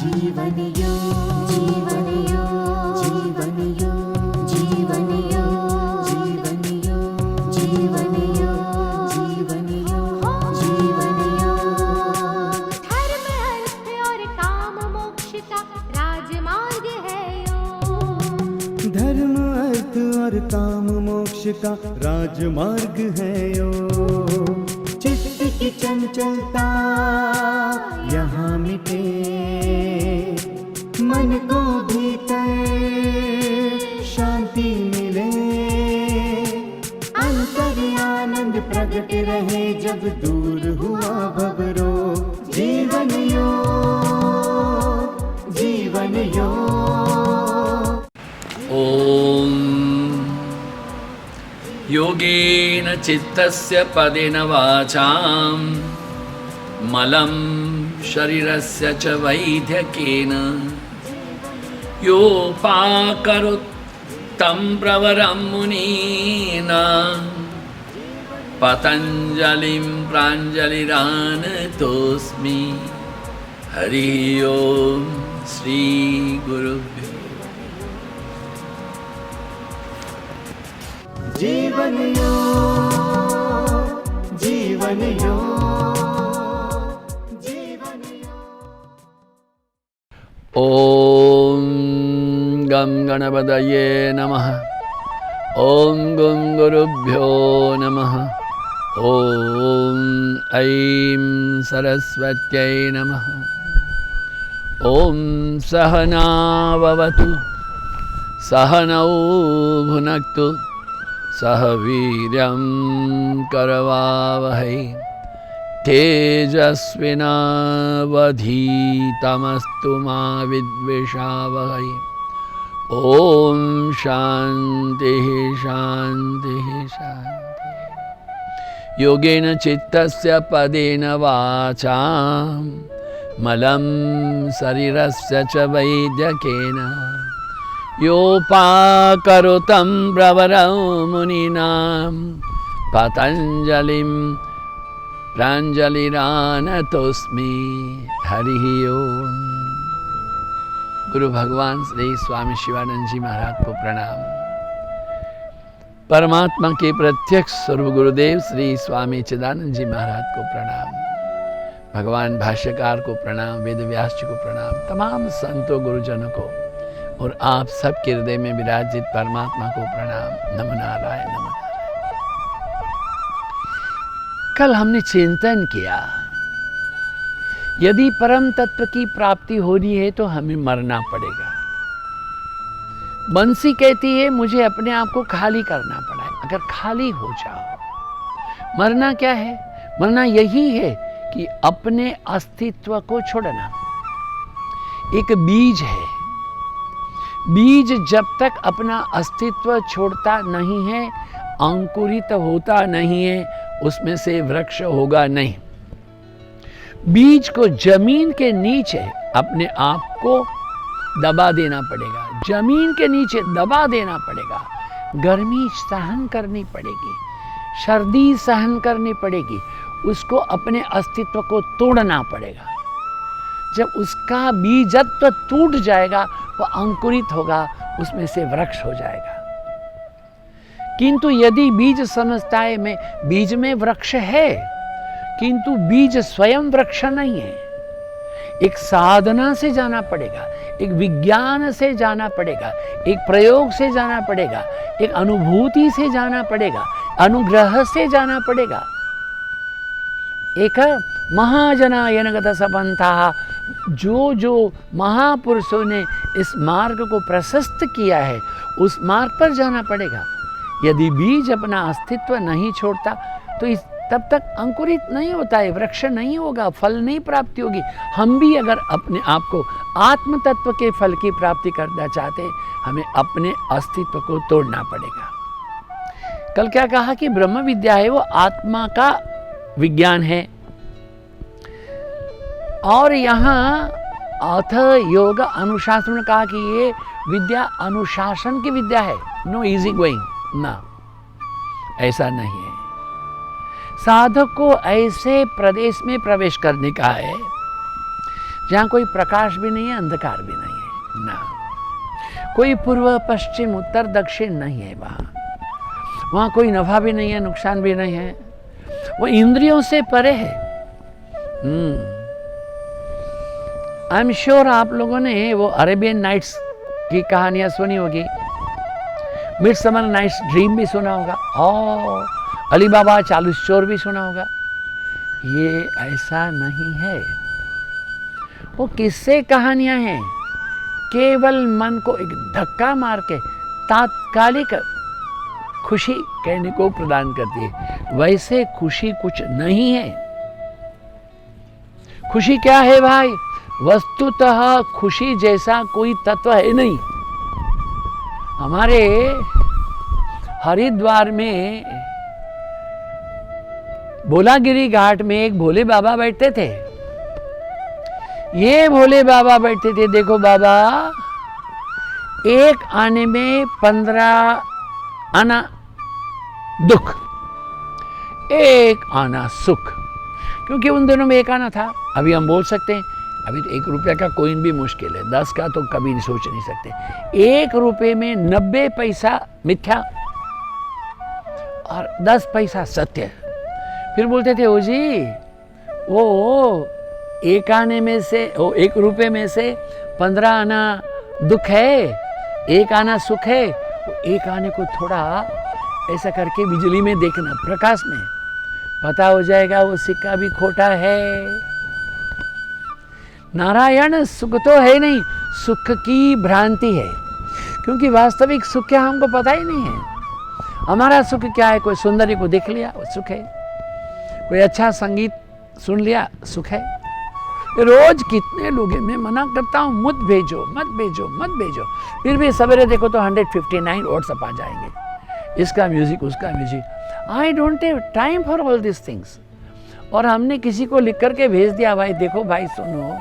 जीवन योग, जीवन योग, जीवन योग, जीवन योग, जीवन योग, जीवन योग, जीवन योग, जीवन योग। धर्म अर्थ और काम मोक्ष का राजमार्ग है योग। धर्म अर्थ और काम मोक्ष का राजमार्ग है योग। चित्त की चंचलता यहाँ मिटे, मन को भीतर शांति मिले, अंतर आनंद प्रकट रहे जब दूर हुआ भवरोग। जीवन योग, जीवन योग। ॐ योगेन चित्तस्य पदेन वाचां मलं शरीरस्य च वैद्यकेन योपाकरोत् तं प्रवरं मुनीनां पतञ्जलिं प्राञ्जलिरानतोऽस्मि। हरि ओं श्री गुरुभ्यो। जीवन योग, जीवन योग, जीवन योग। ॐ गं गणपतये नमः। ॐ गं गुरुभ्यो नमः। ॐ ऐं सरस्वत्यै नमः। ॐ सहना भवतु, सहनौ भुनक्तु, सह वीर्यं करवावहै, तेजस्विनावधीतमस्तु मा विद्विषावहै। ॐ शान्तिः शान्तिः शान्तिः। योगेन चित्तस्य पदेन वाचां मलं शरीरस्य च वैद्यकेन योपाकरोतं प्रवरं मुनीनां पतञ्जलिं प्राञ्जलिरानतोऽस्मि। हरि ओम। गुरु भगवान श्री स्वामी शिवानंद जी महाराज को प्रणाम। परमात्मा के प्रत्यक्ष स्वरूप गुरुदेव श्री स्वामी चिदानंद जी महाराज को प्रणाम। भगवान भाष्यकार को प्रणाम, वेद व्यास जी को प्रणाम, तमाम संतों गुरुजनों को और आप सबके हृदय में विराजित परमात्मा को प्रणाम। नमो नारायण, नमो नारायण। कल हमने चिंतन किया, यदि परम तत्व की प्राप्ति होनी है तो हमें मरना पड़ेगा। बंसी कहती है मुझे अपने आप को खाली करना पड़ा है। अगर खाली हो जाओ, मरना क्या है? मरना यही है कि अपने अस्तित्व को छोड़ना। एक बीज है, बीज जब तक अपना अस्तित्व छोड़ता नहीं है, अंकुरित होता नहीं है, उसमें से वृक्ष होगा नहीं। बीज को जमीन के नीचे अपने आप को दबा देना पड़ेगा, जमीन के नीचे दबा देना पड़ेगा। गर्मी सहन करनी पड़ेगी, सर्दी सहन करनी पड़ेगी, उसको अपने अस्तित्व को तोड़ना पड़ेगा। जब उसका बीजत्व टूट जाएगा, वह अंकुरित होगा, उसमें से वृक्ष हो जाएगा। किंतु यदि बीज समझता है मैं बीज में वृक्ष है, किंतु बीज स्वयं वृक्ष नहीं है। एक साधना से जाना पड़ेगा, एक विज्ञान से जाना पड़ेगा, एक प्रयोग से जाना पड़ेगा, एक अनुभूति से जाना पड़ेगा, अनुग्रह से जाना पड़ेगा। एक महाजनायनगत सपंथा, जो महापुरुषों ने इस मार्ग को प्रशस्त किया है, उस मार्ग पर जाना पड़ेगा। यदि बीज अपना अस्तित्व नहीं छोड़ता तो तब तक अंकुरित नहीं होता है, वृक्ष नहीं होगा, फल नहीं प्राप्ति होगी। हम भी अगर अपने आप को आत्म तत्व के फल की प्राप्ति करना चाहते हैं, हमें अपने अस्तित्व को तोड़ना पड़ेगा। कल क्या कहा कि ब्रह्म विद्या है वो आत्मा का विज्ञान है। और यहाँ अथ योग अनुशासन ने कहा कि ये विद्या अनुशासन की विद्या है, नो इजी गोइंग ना, ऐसा नहीं है। साधक को ऐसे प्रदेश में प्रवेश करने का है जहाँ कोई प्रकाश भी नहीं है, अंधकार भी नहीं है ना, कोई पूर्व पश्चिम उत्तर दक्षिण नहीं है वहाँ कोई नफा भी नहीं है, नुकसान भी नहीं है, वो इंद्रियों से परे है। आई एम श्योर आप लोगों ने वो अरेबियन नाइट्स की कहानियां सुनी होगी, मिडसमर नाइट्स ड्रीम भी सुना होगा, और अली बाबा चालीस चोर भी सुना होगा। ये ऐसा नहीं है, वो किस्से कहानियां हैं, केवल मन को एक धक्का मार के तात्कालिक खुशी कहने को प्रदान करती है। वैसे खुशी कुछ नहीं है। खुशी क्या है भाई? वस्तुतः खुशी जैसा कोई तत्व है नहीं। हमारे हरिद्वार में बोलागिरी घाट में एक भोले बाबा बैठते थे। ये भोले बाबा बैठते थे, देखो बाबा, एक आने में 15 आना दुख, एक आना सुख, क्योंकि उन दिनों में एक आना था। अभी हम बोल सकते हैं अभी तो 1 रुपया का कोइन भी मुश्किल है, 10 का तो कभी नहीं सोच नहीं सकते। 1 रुपये में 90 पैसा मिथ्या और 10 पैसा सत्य। फिर बोलते थे ओ जी, वो एक आने में से, वो 1 रुपये में से 15 आना दुख है, 1 आना सुख है। एक आने को थोड़ा ऐसा करके बिजली में देखना, प्रकाश में, पता हो जाएगा वो सिक्का भी खोटा है। नारायण सुख तो है नहीं, सुख की भ्रांति है, क्योंकि वास्तविक सुख क्या हमको पता ही नहीं है। हमारा सुख क्या है? कोई सुंदरी को देख लिया वो सुख है, कोई अच्छा संगीत सुन लिया सुख है। रोज कितने लोग हैं, मैं मना करता हूँ मत भेजो मत भेजो मत भेजो, फिर भी सवेरे देखो तो 159 व्हाट्सएप आ जाएंगे, इसका म्यूजिक उसका music. I don't have time for all this things. और हमने किसी को लिख करके भेज दिया, भाई देखो भाई सुनो,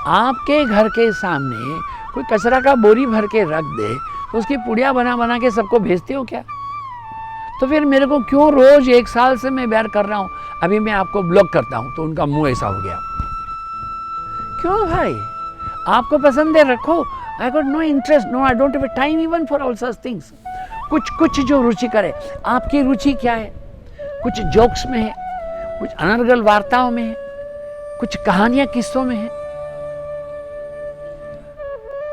आपके घर के सामने कोई कचरा का बोरी भर के रख दे तो उसकी पुड़िया बना बना के सबको भेजते हो क्या? तो फिर मेरे को क्यों रोज 1 साल से मैं बैर कर रहा हूँ, अभी मैं आपको ब्लॉक करता हूँ तो उनका मुंह ऐसा हो गया। क्यों भाई? आपको पसंद है रखो, I got no interest, no I don't have time even for all such things. कुछ जो रुचि करे। आपकी रुचि क्या है? कुछ जोक्स में है, कुछ अनर्गल वार्ताओं में है, कुछ कहानियां किस्सों में है।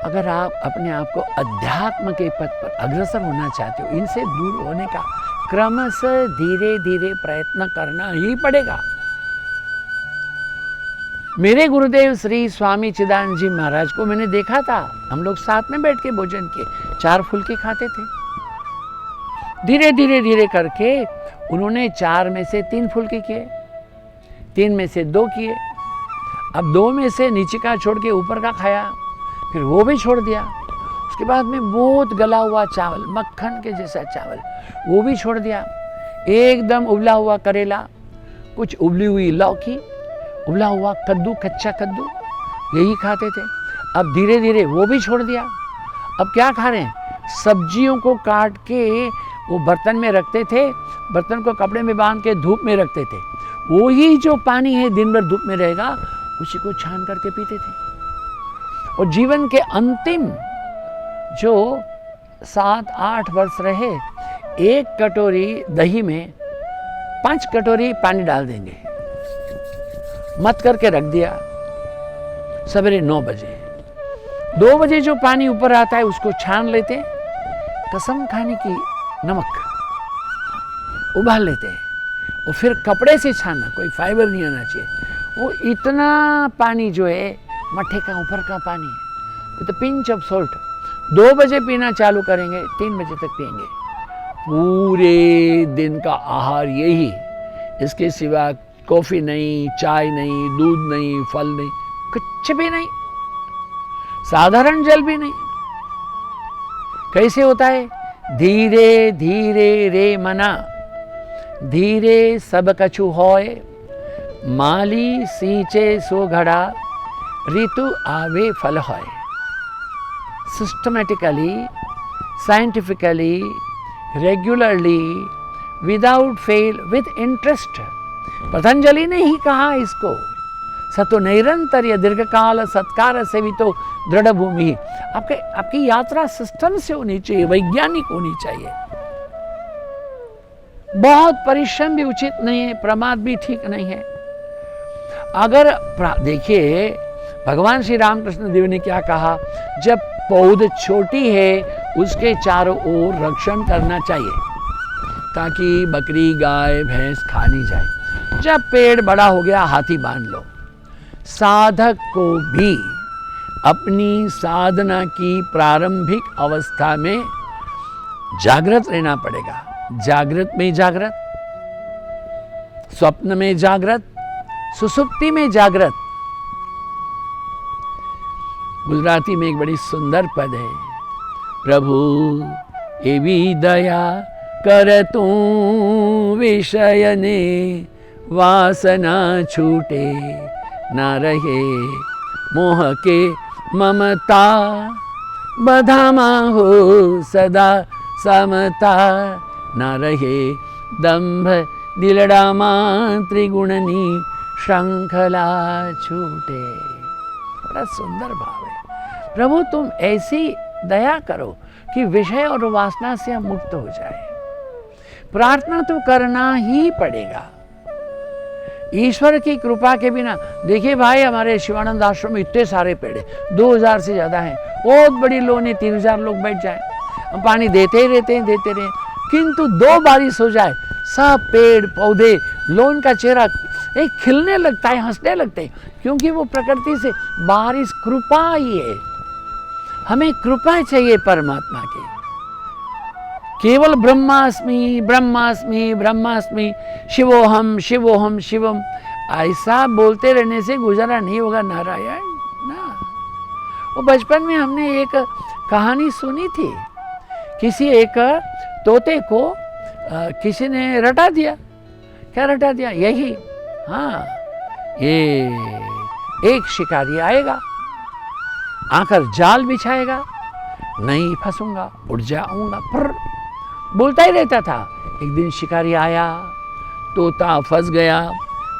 अगर आप अपने आप को अध्यात्म के पथ पर अग्रसर होना चाहते हो, इनसे दूर होने का क्रमशः धीरे धीरे प्रयत्न करना ही पड़ेगा। मेरे गुरुदेव श्री स्वामी चिदानंद जी महाराज को मैंने देखा था, हम लोग साथ में बैठ के भोजन किए, 4 फुलके खाते थे। धीरे धीरे धीरे करके उन्होंने 4 में से 3 फुलके किए, 3 में से 2 किए, अब 2 में से नीचे का छोड़ के ऊपर का खाया, फिर वो भी छोड़ दिया। उसके बाद में बहुत गला हुआ चावल, मक्खन के जैसा चावल, वो भी छोड़ दिया। एकदम उबला हुआ करेला, कुछ उबली हुई लौकी, उबला हुआ कद्दू, कच्चा कद्दू, यही खाते थे। अब धीरे धीरे वो भी छोड़ दिया। अब क्या खा रहे हैं? सब्जियों को काट के वो बर्तन में रखते थे, बर्तन को कपड़े में बांध के धूप में रखते थे। वो ही जो पानी है दिन भर धूप में रहेगा, उसी को छान करके पीते थे। और जीवन के अंतिम जो 7-8 वर्ष रहे, 1 कटोरी दही में 5 कटोरी पानी डाल देंगे, मत करके रख दिया। सवेरे 9 बजे 2 बजे जो पानी ऊपर आता है उसको छान लेते, कसम खाने की नमक उबाल लेते हैं, और फिर कपड़े से छानना, कोई फाइबर नहीं आना चाहिए। वो इतना पानी जो है मट्ठे का ऊपर का पानी विद पिंच ऑफ सॉल्ट 2 बजे पीना चालू करेंगे, 3 बजे तक पिएंगे। पूरे दिन का आहार यही, इसके सिवा कॉफी नहीं, चाय नहीं, दूध नहीं, फल नहीं, कुछ भी नहीं, साधारण जल भी नहीं। कैसे होता है? धीरे धीरे रे मना, धीरे सब कछु होए, माली सींचे सो घड़ा, ऋतु आवे फल होए। Systematically, scientifically, regularly, without fail, with interest. Patanjali ने ही कहा इसको, सतो निरंतर दीर्घकाल सत्कार से भी तो दृढ़ भूमि। आपकी यात्रा सिस्टम से होनी चाहिए, वैज्ञानिक होनी चाहिए। बहुत परिश्रम भी उचित नहीं है, प्रमाद भी ठीक नहीं है। अगर देखिए भगवान श्री रामकृष्ण देव ने क्या कहा, जब पौध छोटी है उसके चारों ओर रक्षण करना चाहिए ताकि बकरी गाय भैंस खा नहीं जाए। जब पेड़ बड़ा हो गया हाथी बांध लो। साधक को भी अपनी साधना की प्रारंभिक अवस्था में जागृत रहना पड़ेगा। जागृत में जागृत, स्वप्न में जागृत, सुसुप्ति में जागृत। गुजराती में एक बड़ी सुंदर पद है, प्रभु एवी दया कर तू विषय ने वासना छूटे न रहे मोह के ममता बधामा हो सदा समता न रहे दंभ दिलडामा त्रिगुणनी श्रृंखला छूटे। बड़ा सुंदर भाव है। प्रभु तुम ऐसी दया करो कि विषय और वासना से हम मुक्त हो जाए। प्रार्थना तो करना ही पड़ेगा ईश्वर की कृपा के बिना। देखिए भाई हमारे शिवानंद आश्रम में इतने सारे पेड़ हैं, 2000 से ज़्यादा हैं। बहुत बड़ी लोन है, 3000 लोग बैठ जाए, हम पानी देते ही रहते हैं, देते रहे। किंतु 2 बारिश हो जाए सब पेड़ पौधे लोन का चेहरा एक खिलने लगता है, हंसने लगते हैं, क्योंकि वो प्रकृति से बारिश कृपा ही है। हमें कृपा चाहिए परमात्मा की। केवल ब्रह्मास्मि ब्रह्मास्मि ब्रह्मास्मि शिवोहम शिवोहम शिवम ऐसा बोलते रहने से गुजारा नहीं होगा नारायण ना। वो बचपन में हमने एक कहानी सुनी थी, किसी एक तोते को किसी ने रटा दिया। क्या रटा दिया? यही, हाँ, ये एक शिकारी आएगा, आकर जाल बिछाएगा, नहीं फंसूंगा, उड़ जाऊंगा, पर बोलता ही रहता था। एक दिन शिकारी आया, तोता फंस गया,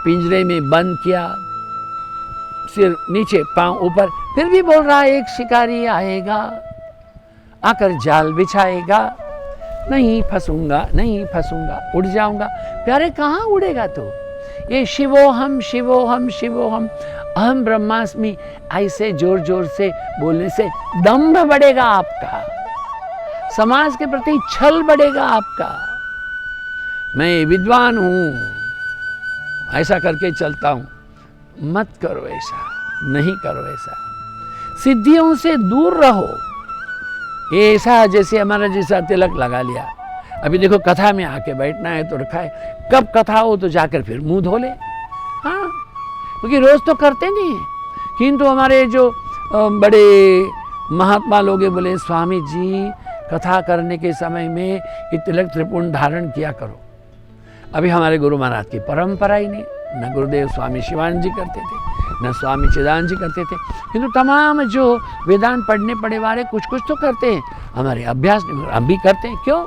पिंजरे में बंद किया, सिर नीचे पांव ऊपर, फिर भी बोल रहा है एक शिकारी आएगा, आकर जाल बिछाएगा, नहीं फंसूंगा, नहीं फंसूंगा, उड़ जाऊंगा। प्यारे कहाँ उड़ेगा तो? ये शिवोहम शिवोहम शिवोहम अहम ब्रह्मास्मि ऐसे जोर जोर से बोलने से दंभ बढ़ेगा आपका, समाज के प्रति छल बढ़ेगा आपका। मैं विद्वान हूं ऐसा करके चलता हूं, मत करो ऐसा, नहीं करो ऐसा। सिद्धियों से दूर रहो। ये ऐसा जैसे हमारा जैसा तिलक लगा लिया, अभी देखो कथा में आके बैठना है तो रखा है, कब कथा हो तो जाकर फिर मुंह धो ले। हाँ, क्योंकि रोज तो करते नहीं है। किंतु हमारे जो बड़े महात्मा लोग बोले, स्वामी जी कथा करने के समय में ये तिलक त्रिपुंड धारण किया करो। अभी हमारे गुरु महाराज की परंपरा ही नहीं, न गुरुदेव स्वामी शिवानंद जी करते थे, न स्वामी चिदानंद जी करते थे। किंतु तमाम जो वेदांत पढ़ने पढ़े वाले कुछ कुछ तो करते हैं, हमारे अभ्यास नहीं, हम भी करते हैं। क्यों?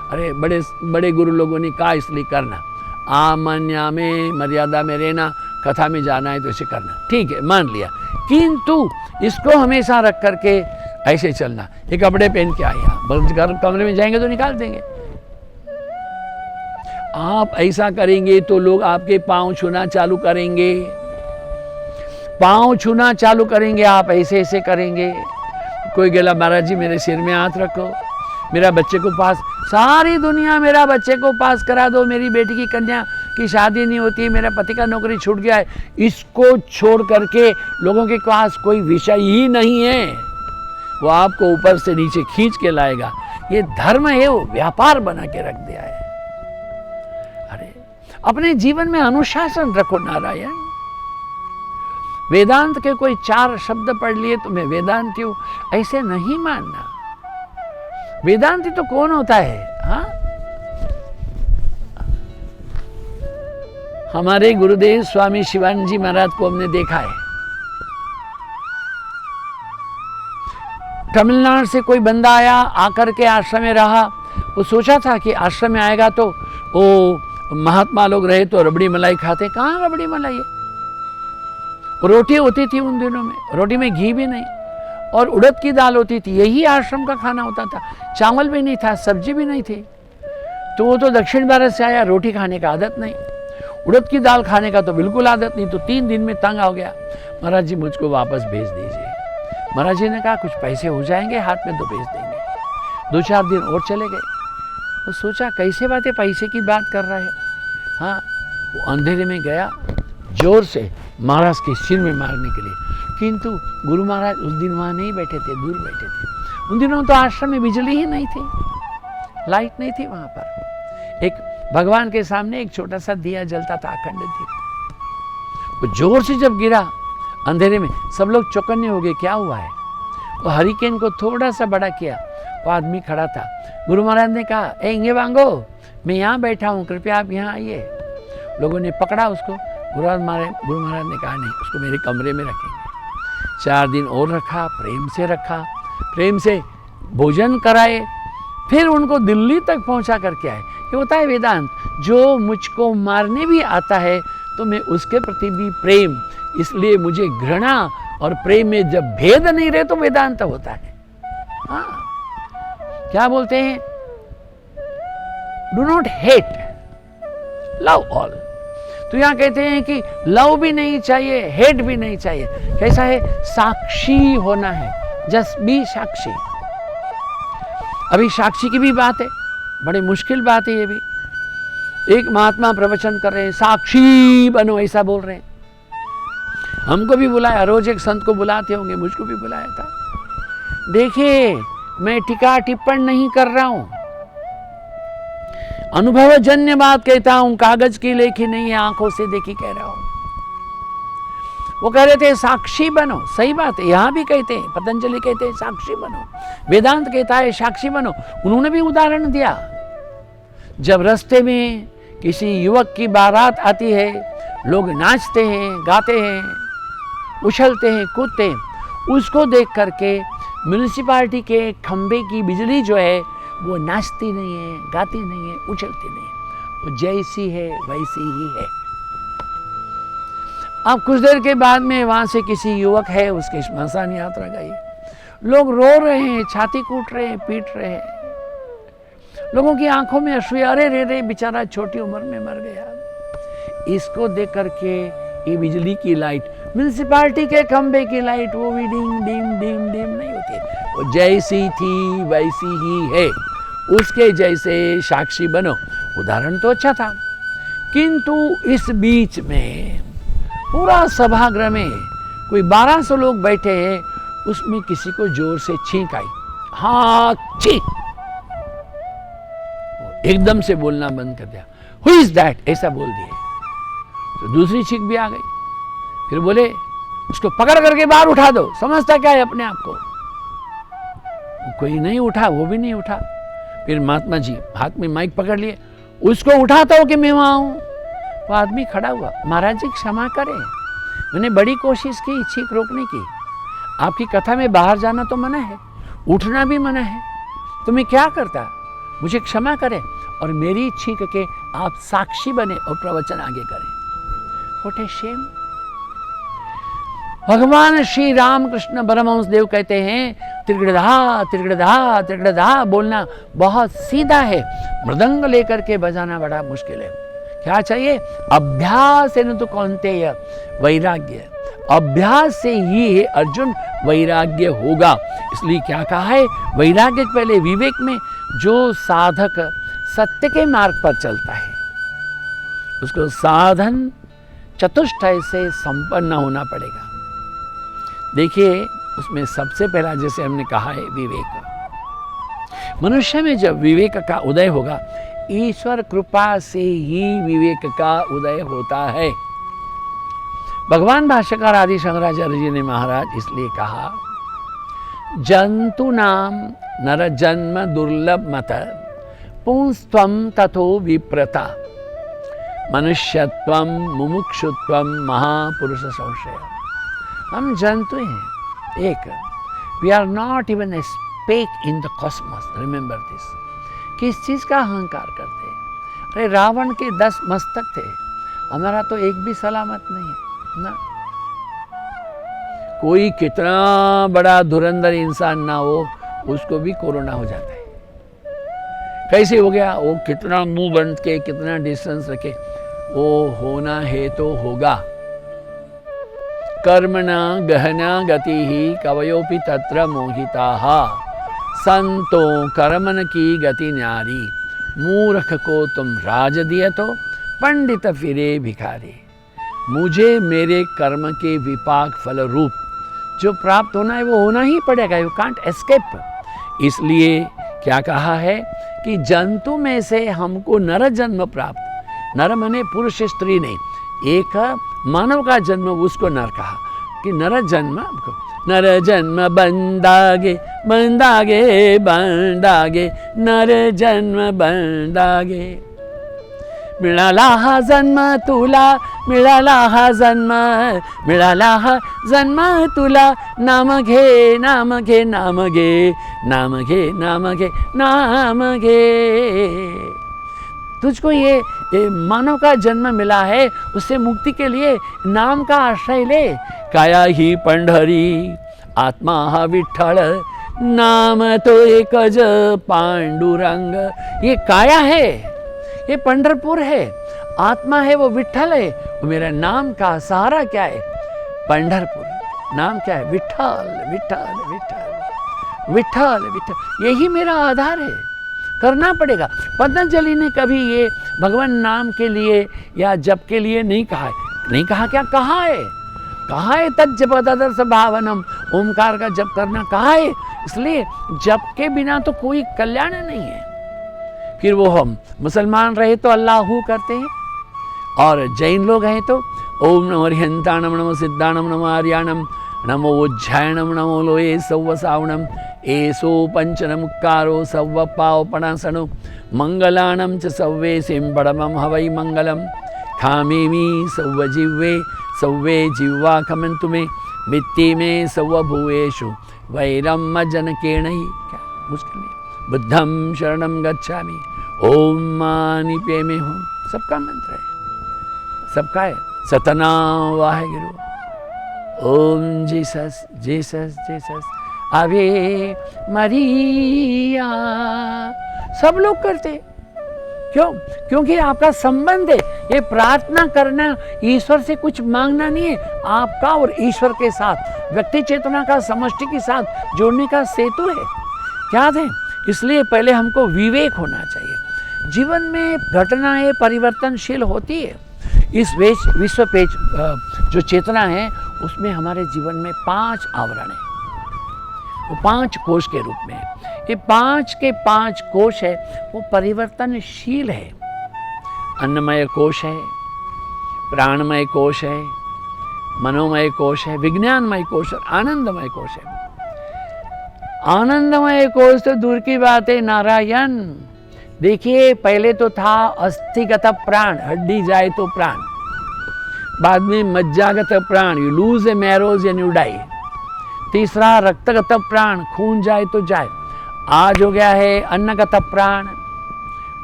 अरे बड़े बड़े गुरु लोगों ने कहा इसलिए करना, आमन्या में मर्यादा में रहना, कथा में जाना है तो इसे करना, ठीक है मान लिया। किंतु इसको हमेशा रख करके ऐसे चलना, ये कपड़े पहन के आए, बस घर कमरे में जाएंगे तो निकाल देंगे। आप ऐसा करेंगे तो लोग आपके पांव छूना चालू करेंगे, पांव छूना चालू करेंगे। आप ऐसे ऐसे करेंगे, कोई गेला महाराज जी मेरे सिर में हाथ रखो, मेरा बच्चे को पास, सारी दुनिया मेरा बच्चे को पास करा दो, मेरी बेटी की कन्या की शादी नहीं होती, मेरा पति का नौकरी छूट गया है, इसको छोड़ करके लोगों के पास कोई विषय ही नहीं है, वो आपको ऊपर से नीचे खींच के लाएगा। ये धर्म है, वो व्यापार बना के रख दिया है। अरे अपने जीवन में अनुशासन रखो नारायण। वेदांत के कोई 4 शब्द पढ़ लिए तो मैं वेदांती हूं, ऐसे नहीं मानना। वेदांती तो कौन होता है? हाँ, हमारे गुरुदेव स्वामी शिवानंद जी महाराज को हमने देखा है। तमिलनाडु से कोई बंदा आया, आकर के आश्रम में रहा। वो सोचा था कि आश्रम में आएगा तो वो महात्मा लोग रहे तो रबड़ी मलाई खाते। कहाँ रबड़ी मलाई है? रोटी होती थी उन दिनों में, रोटी में घी भी नहीं, और उड़द की दाल होती थी, यही आश्रम का खाना होता था। चावल भी नहीं था, सब्जी भी नहीं थी। तो वो तो दक्षिण भारत से आया, रोटी खाने का आदत नहीं, उड़द की दाल खाने का तो बिल्कुल आदत नहीं। तो 3 दिन में तंग हो गया, महाराज जी मुझको वापस भेज दीजिए। महाराज जी ने कहा कुछ पैसे हो जाएंगे हाथ में तो भेज देंगे। 2-4 दिन और चले गए। वो सोचा कैसे बातें पैसे की बात कर रहा है। हाँ, वो अंधेरे में गया जोर से महाराज के सिर में मारने के लिए, किंतु गुरु महाराज उस दिन वहाँ नहीं बैठे थे, दूर बैठे थे। उन दिनों तो आश्रम में बिजली ही नहीं थी, लाइट नहीं थी वहाँ पर। एक भगवान के सामने एक छोटा सा दिया जलता था, अखंड दीप। वो जोर से जब गिरा अंधेरे में, सब लोग चौकन्ने हो गए, क्या हुआ है। वो हरिकेन को थोड़ा सा बड़ा किया, वो आदमी खड़ा था। गुरु महाराज ने कहा, ए इंगे वांगो, मैं यहाँ बैठा हूँ, कृपया आप यहाँ आइए। लोगों ने पकड़ा उसको। गुरु महाराज ने कहा नहीं, उसको मेरे कमरे में रखेंगे। 4 दिन और रखा, प्रेम से रखा, प्रेम से भोजन कराए, फिर उनको दिल्ली तक पहुंचा करके आए। ये होता है वेदांत, जो मुझको मारने भी आता है तो मैं उसके प्रति भी प्रेम, इसलिए मुझे घृणा और प्रेम में जब भेद नहीं रहे तो वेदांत होता है। हाँ, क्या बोलते हैं, do not hate, love all. तो यहां कहते हैं कि लव भी नहीं चाहिए, हेट भी नहीं चाहिए। कैसा है, साक्षी होना है, जस्ट बी साक्षी। अभी साक्षी की भी बात है, बड़ी मुश्किल बात है ये भी। एक महात्मा प्रवचन कर रहे हैं, साक्षी बनो, ऐसा बोल रहे हैं। हमको भी बुलाया, रोज एक संत को बुलाते होंगे, मुझको भी बुलाया था। देखिए, मैं टीका टिप्पण नहीं कर रहा हूं, अनुभवजन्य बात कहता हूं, कागज की लेखी नहीं है, आंखों से देखी कह रहा हूं। वो कह रहे थे साक्षी बनो, सही बात है, यहां भी कहते हैं, पतंजलि कहते हैं साक्षी बनो, वेदांत कहता है साक्षी बनो। उन्होंने भी उदाहरण दिया, जब रास्ते में किसी युवक की बारात आती है, लोग नाचते हैं, गाते हैं, उछलते हैं, कूदते हैं, उसको देख करके म्यूनिसिपालिटी के खंबे की बिजली जो है वो नाचती नहीं है, गाती नहीं है, उछलती नहीं है, वो जैसी है वैसी ही है। अब कुछ देर के बाद में वहां से किसी युवक है, उसके श्मशान यात्रा गई, लोग रो रहे हैं, छाती कूट रहे हैं, पीट रहे हैं, लोगों की आंखों में अश्रु, अरे रे रे बेचारा छोटी उम्र में मर गया। इसको देख करके ये बिजली की लाइट, म्यूनिसिपालिटी के खंबे की लाइट, वो भी डिम डिम डिम डिम नहीं होती, वो जैसी थी वैसी ही है, उसके जैसे साक्षी बनो। उदाहरण तो अच्छा था, किंतु इस बीच में पूरा सभागृह में कोई 1200 लोग बैठे हैं, उसमें किसी को जोर से छींक आई, हाँ छींक, एकदम से बोलना बंद कर दिया, हु इज दैट, ऐसा बोल दिए। तो दूसरी छींक भी आ गई, फिर बोले उसको पकड़ करके बाहर उठा दो, समझता क्या है अपने आप को। कोई नहीं उठा, वो भी नहीं उठा। फिर महात्मा जी हाथ में माइक पकड़ लिए, उसको उठाता हो कि मैं वहां हूं। वो आदमी खड़ा हुआ, महाराज जी क्षमा करें, मैंने बड़ी कोशिश की छींक रोकने की, आपकी कथा में बाहर जाना तो मना है, उठना भी मना है, तो मैं क्या करता, मुझे क्षमा करें और मेरी छींक के आप साक्षी बने और प्रवचन आगे करें। What a shame. भगवान श्री रामकृष्ण परमहंस देव कहते हैं, त्रिगृधा त्रिगृधा त्रिगृधा बोलना बहुत सीधा है, मृदंग लेकर के बजाना बड़ा मुश्किल है। क्या चाहिए, अभ्यास न तो कौन्तेय वैराग्य, अभ्यास से ही अर्जुन वैराग्य होगा। इसलिए क्या कहा है, वैराग्य के पहले विवेक में जो साधक सत्य के मार्ग पर चलता है उसको साधन चतुष्टय से संपन्न होना पड़ेगा। देखिए, उसमें सबसे पहला जैसे हमने कहा है विवेक। मनुष्य में जब विवेक का उदय होगा, ईश्वर कृपा से ही विवेक का उदय होता है। भगवान भाष्यकार आदि शंकराचार्य जी ने महाराज इसलिए कहा, जंतु नाम नर जन्म दुर्लभ मत पुंस्त्वम तथो विप्रता मनुष्यत्वम मुमुक्षुत्वम महापुरुष संशय। हम जंतु हैं, एक, we are not even a speck in the cosmos, remember this. किस चीज का अहंकार करते हैं? अरे रावण के 10 मस्तक थे, हमारा तो एक भी सलामत नहीं है ना। कोई कितना बड़ा धुरंधर इंसान ना हो, उसको भी कोरोना हो जाता है। कैसे हो गया? वो कितना मुंह बंद के, कितना डिस्टेंस रखे, वो होना है तो होगा। कर्मणा गहना गति ही कवयोपि तत्र मोहिताः, संतों कर्मन की गति न्यारी, मूर्ख को तुम राज दिए तो पंडित फिरे भिखारी। मुझे मेरे कर्म के विपाक फल रूप जो प्राप्त होना है वो होना ही पड़ेगा, यू कांट एस्केप। इसलिए क्या कहा है कि जंतु में से हमको नर जन्म प्राप्त, नर माने पुरुष स्त्री नहीं, एक मानव का जन्म, उसको नर कहा कि नर जन्म, नर जन्म बंदागे बंदागे बंदागे, नर जन्म बंदागे। मिळाला हा जन्म तुला, मिळाला हा जन्म, मिळाला हा जन्म तुला, नाम घे नाम घे नाम घे, नाम घे नाम घे नाम घे। तुझको ये मानव का जन्म मिला है, उससे मुक्ति के लिए नाम का आश्रय ले। काया ही पंढरी, आत्मा हा विठ्ठल, नाम तो एकच पांडुरंग। ये काया है, ये पंढरपुर है, आत्मा है वो विठ्ठल है, वो मेरा नाम का सहारा क्या है? पंढरपुर। नाम क्या है? विठ्ठल विठ्ठल विठ्ठल विठ्ठल विठ्ठल, यही मेरा आधार है। करना पड़ेगा। पतंजलि ने कभी ये भगवान नाम के लिए या जप के लिए नहीं कहा है। नहीं कहा, क्या कहा है? कहा है तज्जप तदर्श भावनम, ओमकार का जप करना कहा है। इसलिए जप के बिना तो कोई कल्याण नहीं है। फिर वो हम मुसलमान रहे तो अल्लाहू करते हैं, और जैन लोग हैं तो ओम नमो हरिहंताणम, नमो सिद्धाणम, नमो आर्याणम, नमो उज्जैनम, नमो लोये सौव सावणम, एसो पंचनमुक्कारो सौव पावपणासनो, मंगलाणम च सौवे सिंबड़मम हवै मंगलम, खामेमी सौव जिह्वे सौवे जिह्वा खमन्तु मे, मित्ति में सौव भुवेषु वैरम जनकेण ही। क्या मुश्किल नहीं। बुद्धम शरणम गच्छामि, ओम मानि पेमे हूँ, सबका मंत्र है, सबका है। सतना वाहेगुरु, ओम जीसस जीसस जीसस, आवे मरिया, सब लोग करते। क्यों? क्योंकि आपका संबंध है। ये प्रार्थना करना, ईश्वर से कुछ मांगना नहीं है, आपका और ईश्वर के साथ, व्यक्ति चेतना का समष्टि के साथ जोड़ने का सेतु है। क्या है? इसलिए पहले हमको विवेक होना चाहिए। जीवन में घटनाएं परिवर्तनशील होती है। इस विश्व पेज जो चेतना है, उसमें हमारे जीवन में 5 आवरण है, वो 5 कोश के रूप में है। ये 5 के 5 कोश है, वो परिवर्तनशील है। अन्नमय कोश है, प्राणमय कोश है, मनोमय कोश है, विज्ञानमय कोश और आनंदमय कोश है। आनंदमय कोश तो दूर की बात है नारायण। देखिए, पहले तो था अस्थिगत प्राण, हड्डी जाए तो प्राण, बाद में मज्जागत प्राण, you lose a marrows and you die. तीसरा रक्तगत प्राण, खून जाए तो जाए। आज हो गया है अन्नगत प्राण,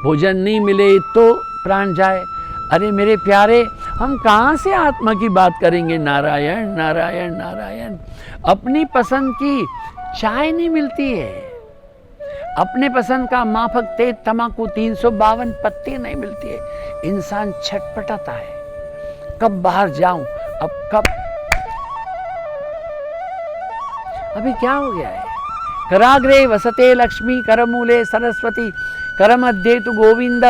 भोजन नहीं मिले तो प्राण जाए। अरे मेरे प्यारे, हम कहाँ से आत्मा की बात करेंगे? नारायण नारायण नारायण। अपनी पसंद की चाय नहीं मिलती है, अपने पसंद का माफक तेज तमाकू 352 पत्ती नहीं मिलती है। इंसान छटपटाता है, कब बाहर जाऊं, अब कब। अभी क्या हो गया है? कराग्रे वसते लक्ष्मी, करमूले सरस्वती, करमध्य तु गोविंद,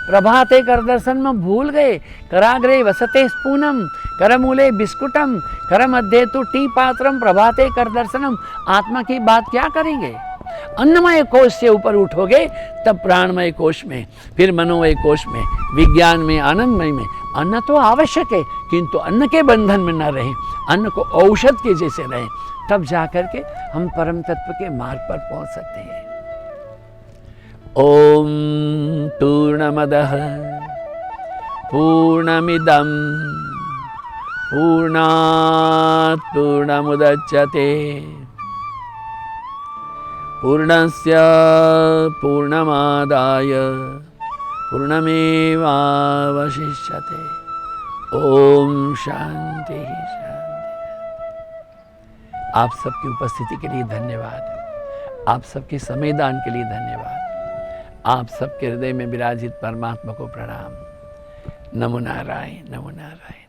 प्रभाते कर दर्शन में भूल गए। कराग्रे वसते स्पूनम, करमूले बिस्कुटम, करमध्य तु टी पात्रम, प्रभाते कर दर्शनम। आत्मा की बात क्या करेंगे? अन्नमय कोश से ऊपर उठोगे तब प्राणमय कोश में, फिर मनोमय कोश में, विज्ञान में, आनंदमय में। अन्न तो आवश्यक है, किंतु अन्न के बंधन में न रहें, अन्न को औषध के जैसे रहें, तब जाकर के हम परम तत्व के मार्ग पर पहुंच सकते हैं। ओम पूर्णमदः पूर्णमिदं पूर्णात् पूर्णमुदच्यते पूर्णस्य पूर्णमादाय पूर्णमेवावशिष्यते। ओम शांति शांति। आप सबकी उपस्थिति के लिए धन्यवाद। आप सबके समयदान के लिए धन्यवाद। आप सबके हृदय में विराजित परमात्मा को प्रणाम। नमो नारायण, नमो नारायण।